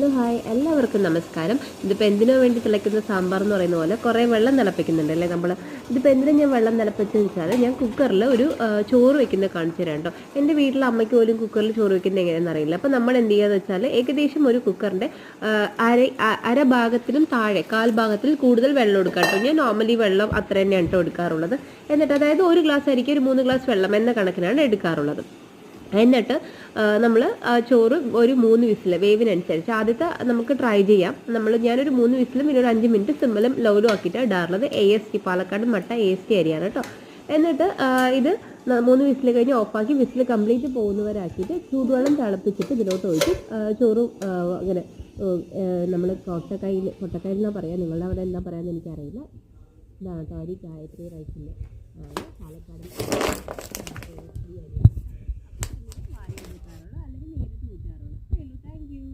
Hello hi എല്ലാവർക്കും നമസ്കാരം. ഇതിപ്പോൾ എന്തിനു വേണ്ടി തിളയ്ക്കുന്ന സാമ്പാർ എന്ന് പറയുന്ന പോലെ കുറേ വെള്ളം തിളപ്പിക്കുന്നുണ്ട് അല്ലേ നമ്മൾ. ഇതിപ്പോൾ എന്തിനാണ് ഞാൻ വെള്ളം തിളപ്പിച്ചതെന്ന് വെച്ചാൽ ഞാൻ കുക്കറിൽ ഒരു ചോറ് വെക്കുന്നത് കാണിച്ചു തരാം കേട്ടോ. എൻ്റെ വീട്ടിൽ അമ്മയ്ക്ക് പോലും കുക്കറിൽ ചോറ് വെക്കുന്നത് എങ്ങനെയാണെന്ന് അറിയില്ല. അപ്പോൾ നമ്മൾ എന്ത് ചെയ്യുകയെന്ന് വെച്ചാൽ ഏകദേശം ഒരു കുക്കറിൻ്റെ അര ഭാഗത്തിലും താഴെ കാൽ ഭാഗത്തിൽ കൂടുതൽ വെള്ളം എടുക്കാം കേട്ടോ. ഞാൻ നോർമലി വെള്ളം അത്ര തന്നെയാണ് കേട്ടോ എടുക്കാറുള്ളത്. എന്നിട്ട് അതായത് ഒരു ഗ്ലാസ് അരിക്ക് ഒരു 3 ഗ്ലാസ് വെള്ളം എന്ന കണക്കിനാണ് എടുക്കാറുള്ളത്. എന്നിട്ട് നമ്മൾ ചോറ് ഒരു 3 വിസിൽ വേവിനനുസരിച്ച് ആദ്യത്തെ നമുക്ക് ട്രൈ ചെയ്യാം. ഞാനൊരു 3 വിസിലും പിന്നെ ഒരു 5 മിനിറ്റ് സിമ്മിലും ലോയിലും ആക്കിയിട്ട് ഇടാറുള്ളത് AST പാലക്കാട് മട്ട AST അരിയാണ് കേട്ടോ. എന്നിട്ട് ഇത് 3 വിസിൽ കഴിഞ്ഞ് ഓഫാക്കി വിസിൽ കംപ്ലീറ്റ് പോകുന്നവരാക്കിയിട്ട് ചൂടുവെള്ളം തിളപ്പിച്ചിട്ട് ഇതിലോട്ട് ഒഴിച്ച് ചോറും അങ്ങനെ നമ്മൾ കൊട്ടക്കൈയിൽ എന്നാ പറയാം, നിങ്ങളുടെ അവിടെ എന്താ പറയാമെന്ന് എനിക്കറിയില്ല. ഇതാണ് കേട്ടോ അരി ഗായത്രി റൈസിൻ്റെ പാലക്കാട്